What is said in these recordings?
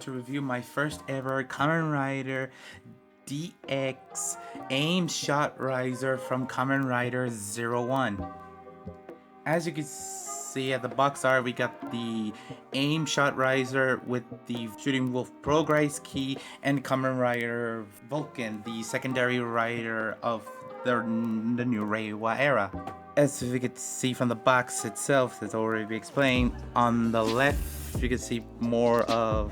to review my first ever Kamen Rider DX A.I.M. ShotRiser from Kamen Rider 01. As you can see at the box art, we got the A.I.M. ShotRiser with the Shooting Wolf Progrise key and Kamen Rider Vulcan, the secondary rider of the new Reiwa era. As you can see from the box itself, that's already been explained, on the left you can see more of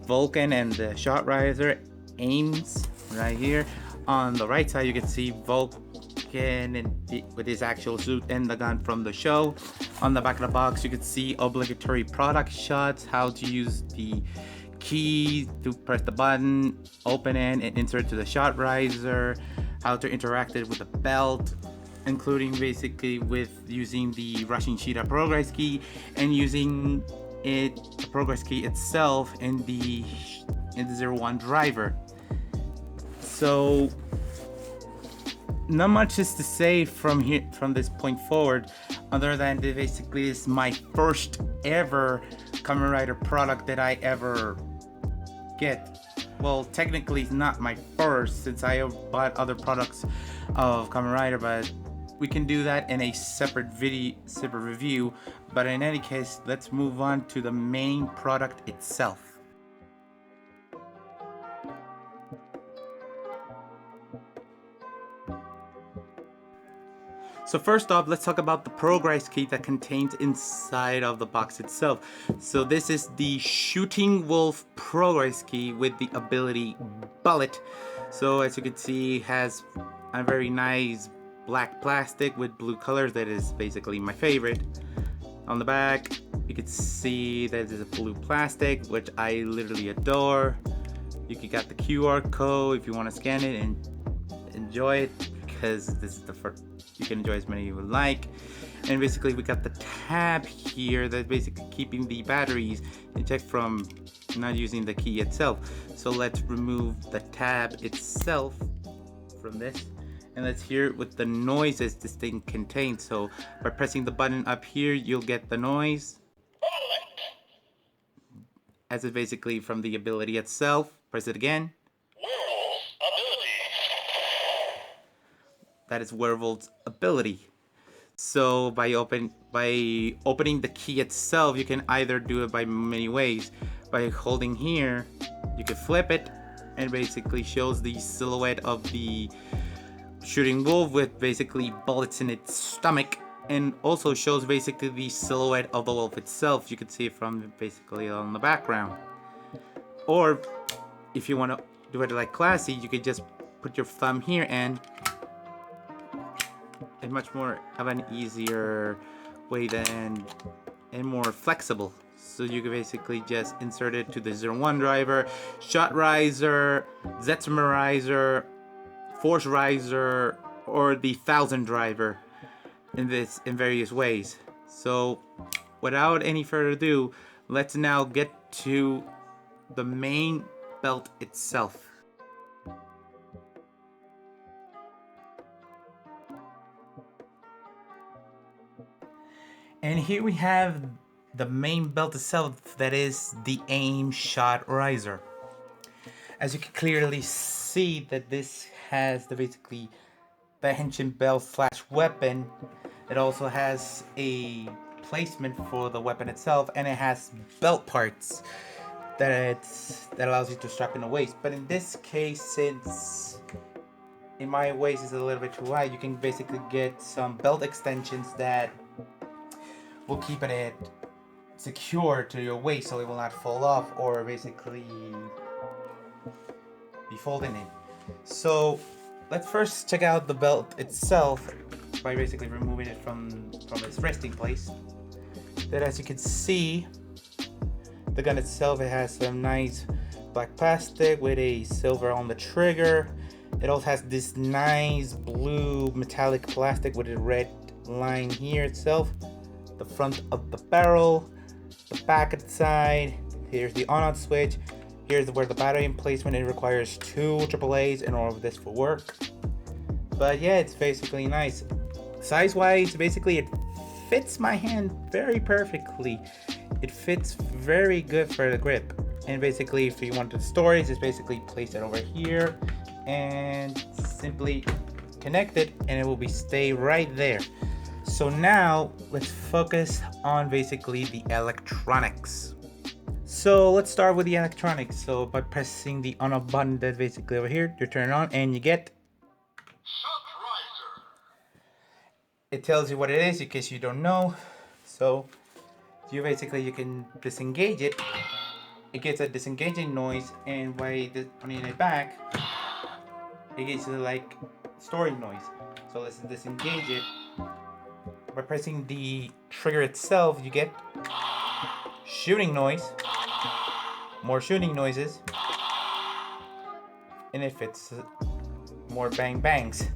Vulcan and the ShotRiser A.I.M.S right here. On the right side you can see Vulcan and with his actual suit and the gun from the show. On the back of the box you can see obligatory product shots, how to use the key to press the button, open it and insert to the ShotRiser, how to interact it with the belt, including basically with using the Rushing Cheetah Progrise key and using the Progrise key itself in the 01 driver. So not much is to say from this point forward, other than that basically this is my first ever Kamen Rider product that I ever get. Well, technically it's not my first, since I have bought other products of Kamen Rider, but we can do that in a separate review. But in any case, let's move on to the main product itself. So first off, let's talk about the Progrise key that contains inside of the box itself. So this is the Shooting Wolf Progrise key with the ability Bullet. So as you can see, it has a very nice black plastic with blue colors that is basically my favorite. On the back, you can see that there's a blue plastic, which I literally adore. You can get the QR code if you want to scan it and enjoy it, because this is the first. You can enjoy as many you would like. And basically we got the tab here that's basically keeping the batteries in check from not using the key itself. So let's remove the tab itself from this, and let's hear what the noises this thing contains. So by pressing the button up here, you'll get the noise, as it's basically from the ability itself. Press it again. That is Werewolf's ability. So by opening the key itself, you can either do it by many ways. By holding here, you can flip it, and basically shows the silhouette of the Shooting Wolf with basically bullets in its stomach, and also shows basically the silhouette of the wolf itself. You can see it from basically on the background. Or if you want to do it like classy, you could just put your thumb here and much more of an easier way and more flexible. So you can basically just insert it to the 01 driver, ShotRiser, Zetsumer-riser, Force-riser, or the 1000 driver in various ways. So without any further ado, let's now get to the main belt itself. And here we have the main belt itself, that is the A.I.M. ShotRiser. As you can clearly see that this has basically the henshin belt / weapon. It also has a placement for the weapon itself, and it has belt parts that allows you to strap in the waist. But in this case, since in my waist is a little bit too wide, you can basically get some belt extensions that will keep it secure to your waist so it will not fall off or basically be folding in. So let's first check out the belt itself by basically removing it from its resting place. Then as you can see, the gun itself, it has some nice black plastic with a silver on the trigger. It also has this nice blue metallic plastic with a red line here itself. The front of the barrel, the back at the side, here's the on-off switch, here's where the battery emplacement. It requires 2 AAAs in order for this to work. But yeah, it's basically nice. Size wise, basically it fits my hand very perfectly. It fits very good for the grip. And basically, if you want the stories, just basically place it over here and simply connect it, and it will be stay right there. So now let's focus on basically the electronics. So let's start with the electronics. So by pressing the on off button that's basically over here, you turn it on and you get ShotRiser. it tells you what it is in case you don't know. So you can disengage it. It gets a disengaging noise, and by putting it back, it gets like storing noise. So let's disengage it. By pressing the trigger itself, you get shooting noise, more shooting noises, and if it's more bang bangs.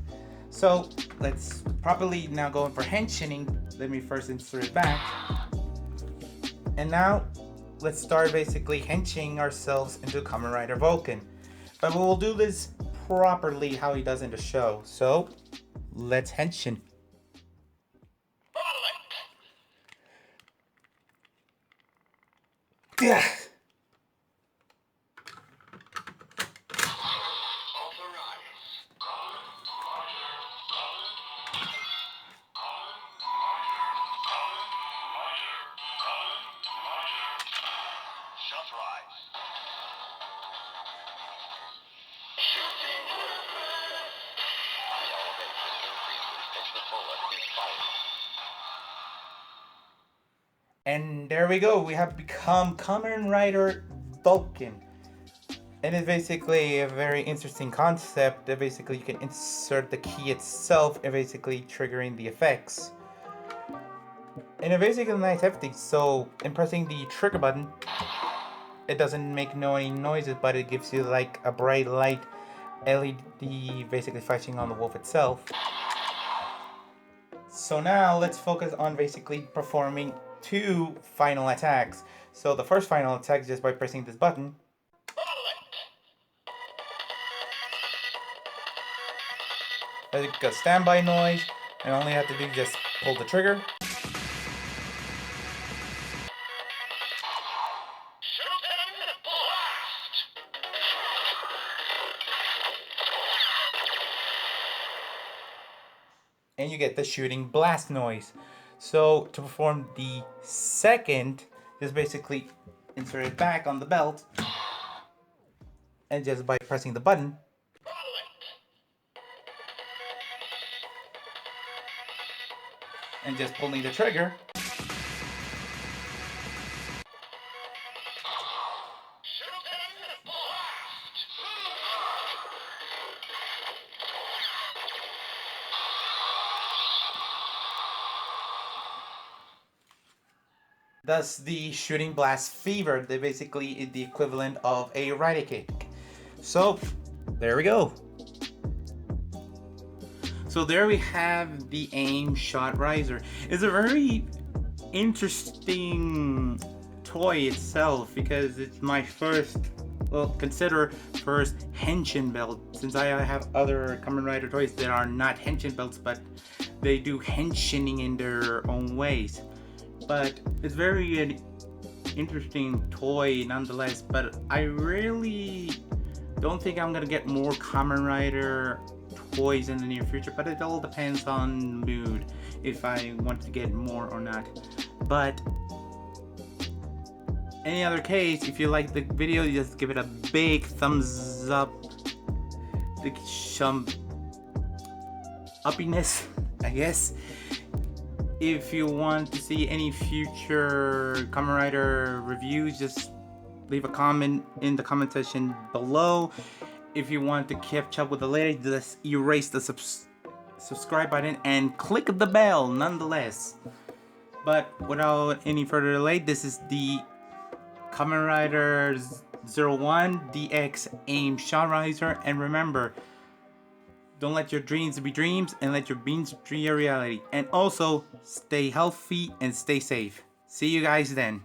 So let's properly now go in for henching. Let me first insert it back. And now let's start basically henching ourselves into Kamen Rider Vulcan. But we'll do this properly how he does in the show. So let's henshin. Yeah. And there we go, we have become Kamen Rider Vulcan. And it's basically a very interesting concept that basically you can insert the key itself and basically triggering the effects. And it's basically nice hefty, so in pressing the trigger button, it doesn't make no any noises, but it gives you like a bright light LED basically flashing on the wolf itself. So now let's focus on basically performing 2 final attacks. So the first final attack is just by pressing this button. As a standby noise, and all you have to do is just pull the trigger. And you get the shooting blast noise. So to perform the second, just basically insert it back on the belt, and just by pressing the button, and just pulling the trigger, thus the shooting blast fever, that basically is the equivalent of a rider kick. So there we go. So there we have the A.I.M. ShotRiser. It's a very interesting toy itself because it's my first, well, consider first henshin belt, since I have other Kamen Rider toys that are not henshin belts, but they do henshining in their own ways. But it's very an interesting toy nonetheless, but I really don't think I'm gonna get more Kamen Rider toys in the near future, but it all depends on mood if I want to get more or not. But any other case, if you like the video, just give it a big thumbs up, some uppiness, I guess. If you want to see any future Kamen Rider reviews, just leave a comment in the comment section below. If you want to catch up with the latest, just erase the subscribe button and click the bell nonetheless. But without any further delay, this is the Kamen Rider 01 DX A.I.M. ShotRiser, and remember, don't let your dreams be dreams, and let your dreams be a reality. And also, stay healthy and stay safe. See you guys then.